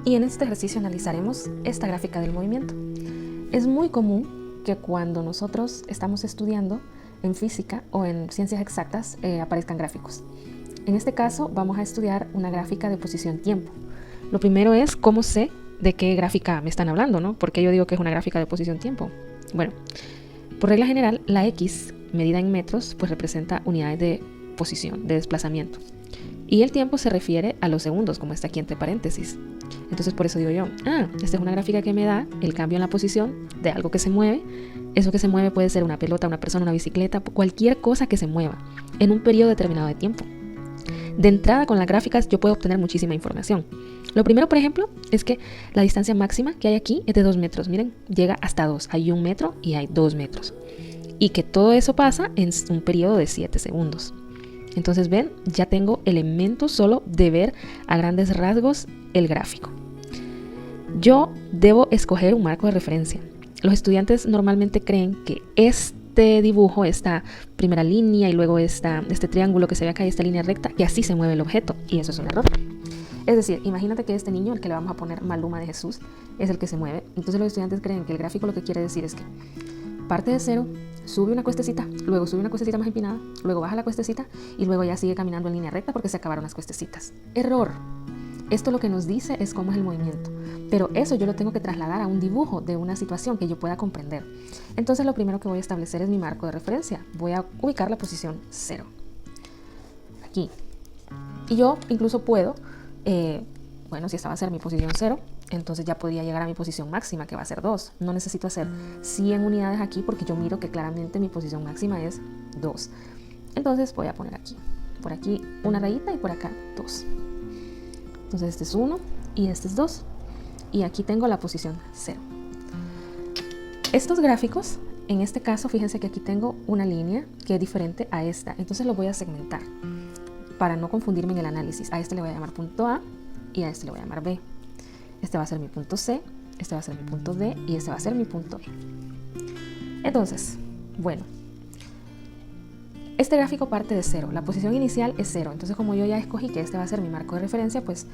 y en este ejercicio analizaremos esta gráfica del movimiento. Es muy común que cuando nosotros estamos estudiando en física o en ciencias exactas aparezcan gráficos. En este caso vamos a estudiar una gráfica de posición-tiempo. Lo primero es cómo sé de qué gráfica me están hablando, ¿no? ¿Por qué yo digo que es una gráfica de posición-tiempo? Bueno, por regla general, la X, medida en metros, pues representa unidades de posición, de desplazamiento. Y el tiempo se refiere a los segundos, como está aquí entre paréntesis. Entonces por eso digo yo, esta es una gráfica que me da el cambio en la posición de algo que se mueve. Eso que se mueve puede ser una pelota, una persona, una bicicleta, cualquier cosa que se mueva en un periodo determinado de tiempo. De entrada, con las gráficas yo puedo obtener muchísima información. Lo primero, por ejemplo, es que la distancia máxima que hay aquí es de 2 metros. Miren, llega hasta 2. Hay 1 metro y hay 2 metros. Y que todo eso pasa en un periodo de 7 segundos. Entonces, ven, ya tengo elementos solo de ver a grandes rasgos el gráfico. Yo debo escoger un marco de referencia. Los estudiantes normalmente creen que este dibujo, esta primera línea y luego este triángulo que se ve acá y esta línea recta, que así se mueve el objeto, y eso es un error. Es decir, imagínate que este niño, al que le vamos a poner Maluma de Jesús, es el que se mueve. Entonces los estudiantes creen que el gráfico lo que quiere decir es que parte de cero, sube una cuestecita, luego sube una cuestecita más empinada, luego baja la cuestecita y luego ya sigue caminando en línea recta porque se acabaron las cuestecitas. Error. Esto lo que nos dice es cómo es el movimiento, pero eso yo lo tengo que trasladar a un dibujo de una situación que yo pueda comprender. Entonces lo primero que voy a establecer es mi marco de referencia. Voy a ubicar la posición 0. Aquí. Y yo incluso puedo, si esta va a ser mi posición 0, entonces ya podría llegar a mi posición máxima, que va a ser 2. No necesito hacer 100 unidades aquí porque yo miro que claramente mi posición máxima es 2. Entonces voy a poner aquí, por aquí una rayita y por acá 2. Entonces este es 1 y este es 2. Y aquí tengo la posición 0. Estos gráficos, en este caso, fíjense que aquí tengo una línea que es diferente a esta. Entonces lo voy a segmentar para no confundirme en el análisis. A este le voy a llamar punto A y a este le voy a llamar B. Este va a ser mi punto C, este va a ser mi punto D y este va a ser mi punto E. Entonces, bueno, este gráfico parte de 0. La posición inicial es 0. Entonces, como yo ya escogí que este va a ser mi marco de referencia, pues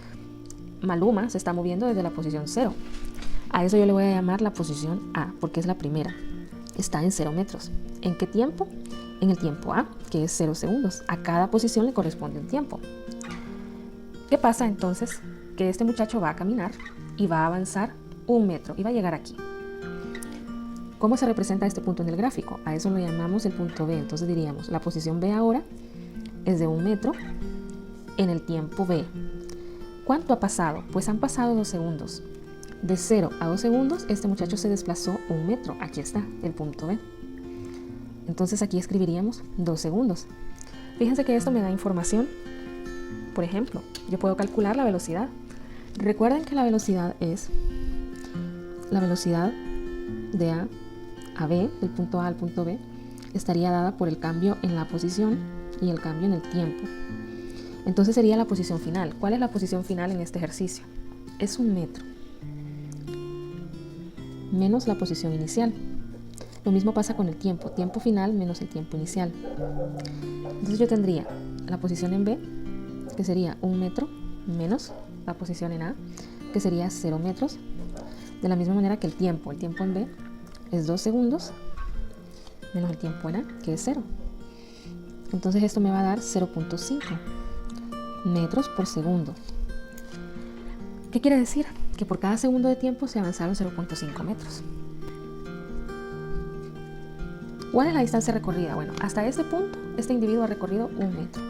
Maluma se está moviendo desde la posición 0. A eso yo le voy a llamar la posición A, porque es la primera. Está en 0 metros. ¿En qué tiempo? En el tiempo A, que es 0 segundos. A cada posición le corresponde un tiempo. ¿Qué pasa entonces? Que este muchacho va a caminar y va a avanzar 1 metro y va a llegar aquí. ¿Cómo se representa este punto en el gráfico? A eso lo llamamos el punto B. Entonces diríamos, la posición B ahora es de 1 metro en el tiempo B. ¿Cuánto ha pasado? Pues han pasado 2 segundos. De 0 a 2 segundos, este muchacho se desplazó 1 metro. Aquí está el punto B. Entonces aquí escribiríamos 2 segundos. Fíjense que esto me da información. Por ejemplo, yo puedo calcular la velocidad. Recuerden que la velocidad es la velocidad de A a B, del punto A al punto B, estaría dada por el cambio en la posición y el cambio en el tiempo. Entonces sería la posición final. ¿Cuál es la posición final en este ejercicio? Es 1 metro menos la posición inicial. Lo mismo pasa con el tiempo. Tiempo final menos el tiempo inicial. Entonces yo tendría la posición en B, que sería 1 metro menos la posición en A, que sería 0 metros. De la misma manera que el tiempo en B es 2 segundos menos el tiempo en A, que es 0. Entonces esto me va a dar 0.5 metros por segundo. ¿Qué quiere decir? Que por cada segundo de tiempo se avanzaron 0.5 metros. ¿Cuál es la distancia recorrida? Bueno, hasta este punto, este individuo ha recorrido 1 metro.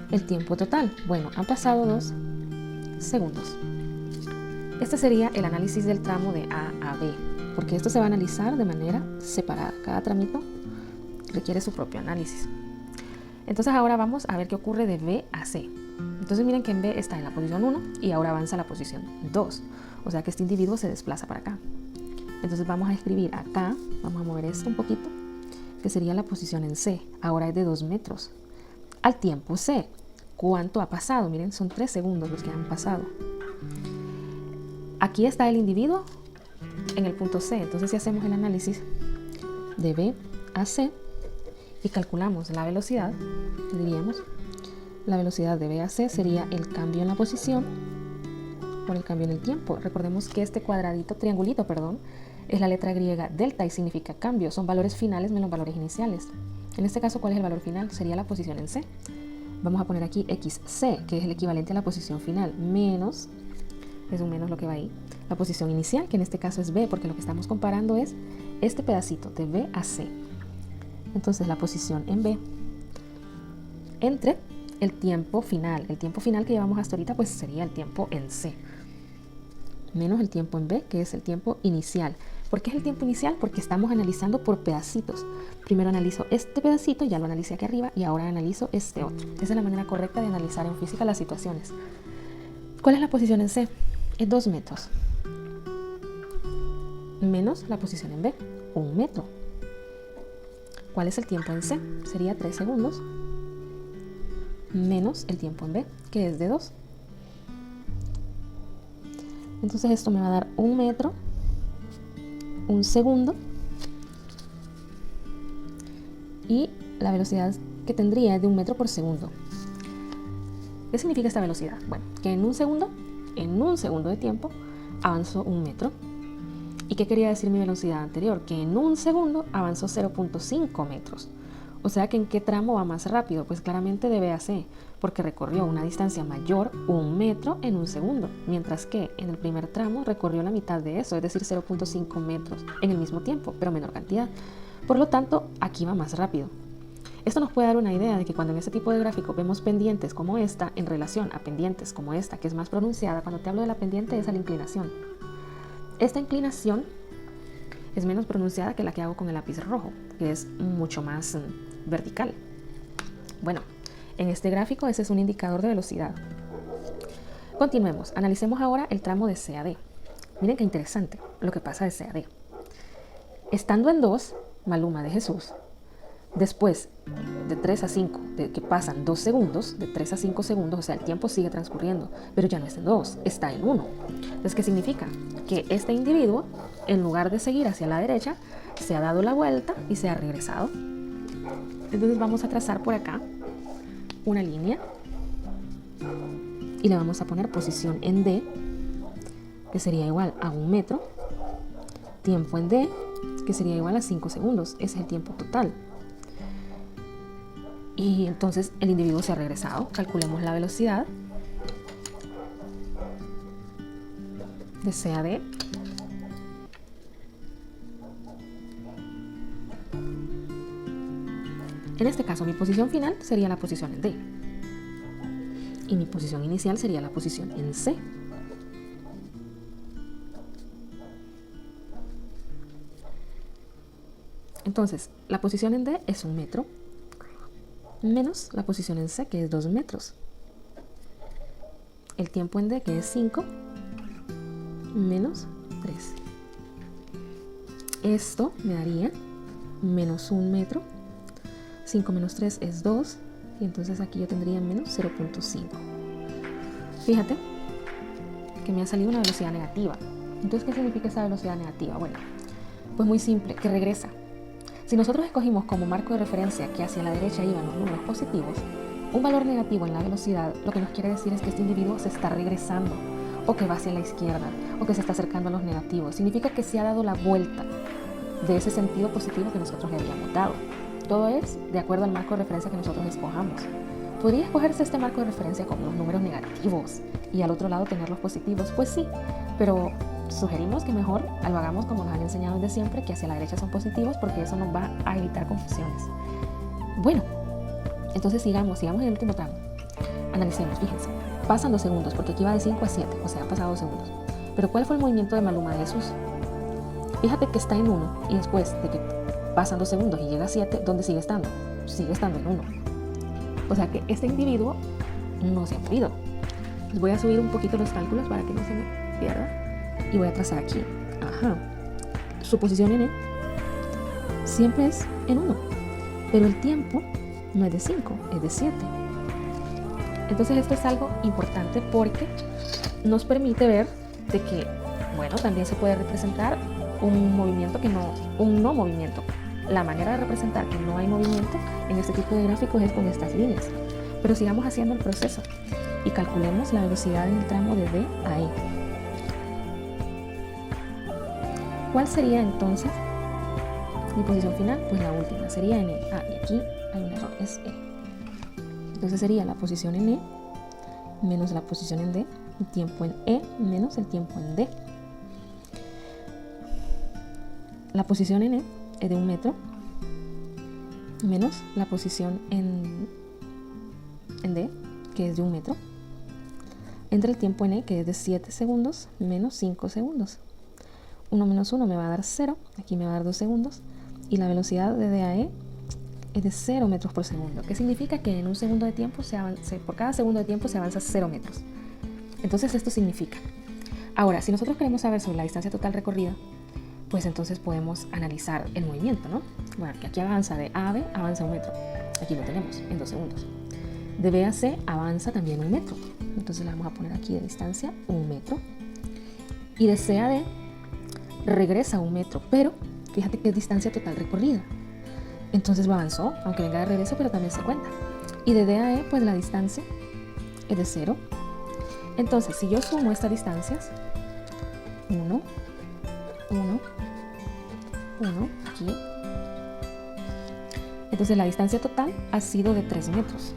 El tiempo total, bueno, han pasado 2 segundos. Este sería el análisis del tramo de A a B, porque esto se va a analizar de manera separada. Cada tramito requiere su propio análisis. Entonces ahora vamos a ver qué ocurre de B a C. Entonces miren que en B está en la posición 1 y ahora avanza a la posición 2. O sea que este individuo se desplaza para acá. Entonces vamos a escribir acá, vamos a mover esto un poquito, que sería la posición en C. Ahora es de 2 metros. Al tiempo C, ¿cuánto ha pasado? Miren, son 3 segundos los que han pasado. Aquí está el individuo en el punto C. Entonces si hacemos el análisis de B a C, y calculamos la velocidad, diríamos, la velocidad de B a C sería el cambio en la posición por el cambio en el tiempo. Recordemos que este triangulito, es la letra griega delta y significa cambio. Son valores finales menos valores iniciales. En este caso, ¿cuál es el valor final? Sería la posición en C. Vamos a poner aquí XC, que es el equivalente a la posición final, menos, es un menos lo que va ahí, la posición inicial, que en este caso es B, porque lo que estamos comparando es este pedacito de B a C. Entonces la posición en B entre el tiempo final. El tiempo final que llevamos hasta ahorita pues sería el tiempo en C, menos el tiempo en B, que es el tiempo inicial. ¿Por qué es el tiempo inicial? Porque estamos analizando por pedacitos. Primero analizo este pedacito, ya lo analicé aquí arriba, y ahora analizo este otro. Esa es la manera correcta de analizar en física las situaciones. ¿Cuál es la posición en C? Es 2 metros. Menos la posición en B, 1 metro. ¿Cuál es el tiempo en C? Sería 3 segundos. Menos el tiempo en B, que es de 2. Entonces esto me va a dar 1 metro, 1 segundo, y la velocidad que tendría es de 1 metro por segundo. ¿Qué significa esta velocidad? Bueno, que en un segundo de tiempo, avanzó 1 metro. ¿Y qué quería decir mi velocidad anterior? Que en un segundo avanzó 0.5 metros. O sea que ¿en qué tramo va más rápido? Pues claramente de B a C, porque recorrió una distancia mayor, 1 metro en un segundo, mientras que en el primer tramo recorrió la mitad de eso, es decir, 0.5 metros en el mismo tiempo, pero menor cantidad. Por lo tanto, aquí va más rápido. Esto nos puede dar una idea de que cuando en este tipo de gráfico vemos pendientes como esta en relación a pendientes como esta, que es más pronunciada, cuando te hablo de la pendiente es a la inclinación. Esta inclinación es menos pronunciada que la que hago con el lápiz rojo, que es mucho más vertical. Bueno, en este gráfico ese es un indicador de velocidad. Continuemos, analicemos ahora el tramo de C a D. Miren qué interesante lo que pasa de C a D. Estando en 2, Maluma de Jesús, después de 3 a 5, de que pasan 2 segundos, de 3 a 5 segundos, o sea, el tiempo sigue transcurriendo, pero ya no está en 2, está en 1. Entonces, ¿qué significa? Que este individuo, en lugar de seguir hacia la derecha, se ha dado la vuelta y se ha regresado. Entonces vamos a trazar por acá una línea y le vamos a poner posición en D, que sería igual a 1 metro, tiempo en D, que sería igual a 5 segundos, ese es el tiempo total. Y entonces el individuo se ha regresado. Calculemos la velocidad de C a D. En este caso mi posición final sería la posición en D y mi posición inicial sería la posición en C. Entonces la posición en D es 1 metro menos la posición en C, que es 2 metros. El tiempo en D, que es 5, menos 3. Esto me daría menos 1 metro. 5 menos 3 es 2. Y entonces aquí yo tendría menos 0.5. Fíjate que me ha salido una velocidad negativa. Entonces, ¿qué significa esa velocidad negativa? Bueno, pues muy simple, que regresa. Si nosotros escogimos como marco de referencia que hacia la derecha iban los números positivos, un valor negativo en la velocidad lo que nos quiere decir es que este individuo se está regresando, o que va hacia la izquierda, o que se está acercando a los negativos. Significa que se ha dado la vuelta de ese sentido positivo que nosotros le habíamos dado. Todo es de acuerdo al marco de referencia que nosotros escojamos. ¿Podría escogerse este marco de referencia con los números negativos y al otro lado tener los positivos? Pues sí, pero sugerimos que mejor lo hagamos como nos han enseñado desde siempre, que hacia la derecha son positivos, porque eso nos va a evitar confusiones. Bueno, entonces sigamos en el último tramo. Analicemos, fíjense. Pasan 2 segundos, porque aquí va de 5 a 7, o sea, ha pasado 2 segundos. Pero ¿cuál fue el movimiento de Maluma de Jesús? Fíjate que está en 1 y después de que pasan 2 segundos y llega a 7, ¿dónde sigue estando? Sigue estando en 1. O sea que este individuo no se ha movido. Les voy a subir un poquito los cálculos para que no se me pierda. Y voy a trazar aquí. Ajá. Su posición en E siempre es en 1. Pero el tiempo no es de 5, es de 7. Entonces esto es algo importante porque nos permite ver de que, bueno, también se puede representar un movimiento un no movimiento. la manera de representar que no hay movimiento en este tipo de gráficos es con estas líneas. Pero sigamos haciendo el proceso y calculemos la velocidad en el tramo de D a E. ¿Cuál sería entonces mi posición final? Pues la última, sería en E. Y aquí hay un error, es E. Entonces sería la posición en E menos la posición en D, el tiempo en E menos el tiempo en D. La posición en E es de 1 metro menos la posición en D, que es de 1 metro, entre el tiempo en E, que es de 7 segundos, menos 5 segundos. 1 menos 1 me va a dar 0, aquí me va a dar 2 segundos, y la velocidad de D a E es de 0 metros por segundo, que significa que en un segundo de tiempo por cada segundo de tiempo se avanza 0 metros. Entonces esto significa, ahora, si nosotros queremos saber sobre la distancia total recorrida, pues entonces podemos analizar el movimiento, ¿no? Bueno, que aquí avanza de A a B, avanza 1 metro, aquí lo tenemos, en 2 segundos. De B a C avanza también 1 metro, entonces le vamos a poner aquí de distancia 1 metro. Y de C a D regresa 1 metro, pero fíjate que es distancia total recorrida. Entonces lo avanzó, aunque venga de regreso, pero también se cuenta. Y de D a E, pues la distancia es de 0. Entonces, si yo sumo estas distancias, 1, 1, 1, aquí. Entonces la distancia total ha sido de 3 metros.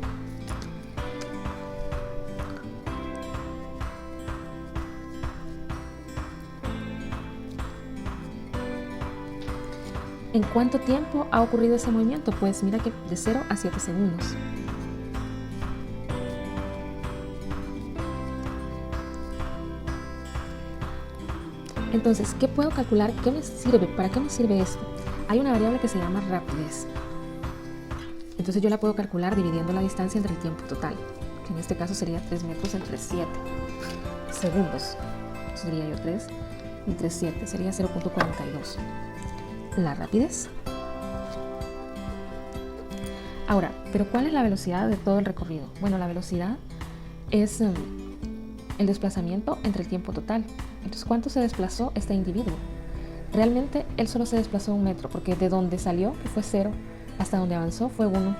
¿En cuánto tiempo ha ocurrido ese movimiento? Pues mira que de 0 a 7 segundos. Entonces, ¿qué puedo calcular? ¿Qué me sirve? ¿Para qué me sirve esto? Hay una variable que se llama rapidez. Entonces yo la puedo calcular dividiendo la distancia entre el tiempo total, que en este caso sería 3 metros entre 7 segundos. Sería yo 3 entre 7, sería 0.42. La rapidez. Ahora, ¿pero cuál es la velocidad de todo el recorrido? Bueno, la velocidad es el desplazamiento entre el tiempo total. Entonces, ¿cuánto se desplazó este individuo? Realmente él solo se desplazó 1 metro, porque de donde salió, que fue 0, hasta donde avanzó fue 1.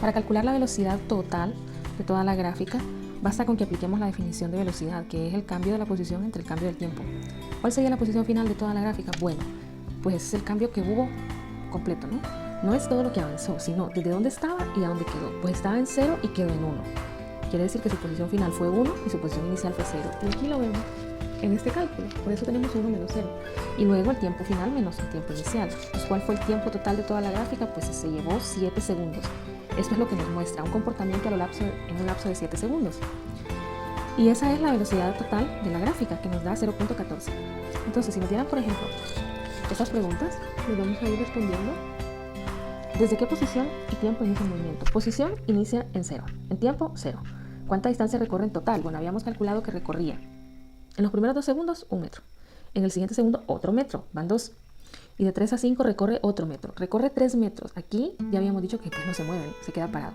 Para calcular la velocidad total de toda la gráfica, basta con que apliquemos la definición de velocidad, que es el cambio de la posición entre el cambio del tiempo. ¿Cuál sería la posición final de toda la gráfica? Bueno, pues es el cambio que hubo completo, ¿no? No es todo lo que avanzó, sino desde dónde estaba y a dónde quedó. Pues estaba en 0 y quedó en 1. Quiere decir que su posición final fue 1 y su posición inicial fue 0. Y aquí lo vemos en este cálculo. Por eso tenemos 1 menos 0. Y luego el tiempo final menos el tiempo inicial. Pues, ¿cuál fue el tiempo total de toda la gráfica? Pues se llevó 7 segundos. Esto es lo que nos muestra un comportamiento en un lapso de 7 segundos. Y esa es la velocidad total de la gráfica, que nos da 0.14. Entonces, si nos dieran, por ejemplo, estas preguntas, nos vamos a ir respondiendo. ¿Desde qué posición y tiempo inicia el movimiento? Posición inicia en 0. En tiempo, 0. ¿Cuánta distancia recorre en total? Bueno, habíamos calculado que recorría en los primeros 2 segundos 1 metro. En el siguiente segundo otro metro, van 2. Y de 3 a 5 recorre otro metro. Recorre 3 metros. Aquí ya habíamos dicho que pues no se mueve, se queda parado.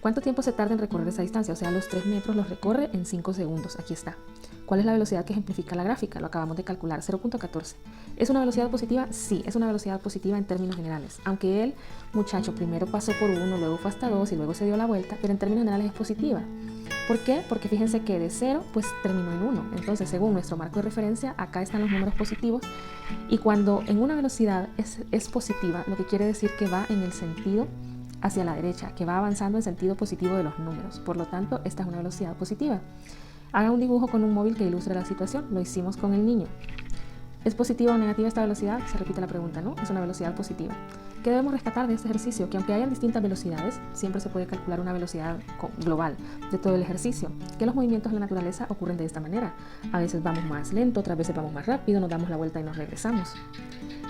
¿Cuánto tiempo se tarda en recorrer esa distancia? O sea, los 3 metros los recorre en 5 segundos. Aquí está. ¿Cuál es la velocidad que ejemplifica la gráfica? Lo acabamos de calcular, 0.14. ¿Es una velocidad positiva? Sí, es una velocidad positiva en términos generales. Aunque el muchacho primero pasó por 1, luego fue hasta 2 y luego se dio la vuelta, pero en términos generales es positiva. ¿Por qué? Porque fíjense que de 0 pues terminó en 1. Entonces, según nuestro marco de referencia, acá están los números positivos. Y cuando en una velocidad es positiva, lo que quiere decir que va en el sentido hacia la derecha, que va avanzando en sentido positivo de los números. Por lo tanto, esta es una velocidad positiva. Haga un dibujo con un móvil que ilustre la situación. Lo hicimos con el niño. ¿Es positiva o negativa esta velocidad? Se repite la pregunta, ¿no? Es una velocidad positiva. ¿Qué debemos rescatar de este ejercicio? Que aunque hayan distintas velocidades, siempre se puede calcular una velocidad global de todo el ejercicio. Que los movimientos en la naturaleza ocurren de esta manera. A veces vamos más lento, otras veces vamos más rápido, nos damos la vuelta y nos regresamos.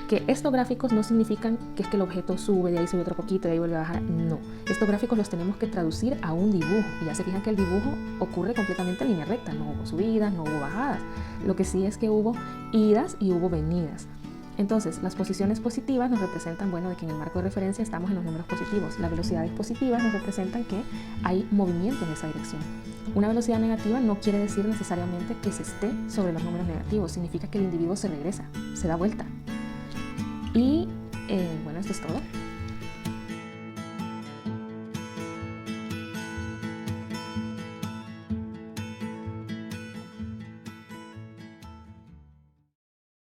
Que estos gráficos no significan que es que el objeto sube, de ahí sube otro poquito, de ahí vuelve a bajar. No. Estos gráficos los tenemos que traducir a un dibujo. Y ya se fijan que el dibujo ocurre completamente en línea recta. No hubo subidas, no hubo bajadas. Lo que sí es que hubo idas y hubo venidas. Entonces, las posiciones positivas nos representan, bueno, de que en el marco de referencia estamos en los números positivos. Las velocidades positivas nos representan que hay movimiento en esa dirección. Una velocidad negativa no quiere decir necesariamente que se esté sobre los números negativos. Significa que el individuo se regresa, se da vuelta. Y bueno, esto es todo.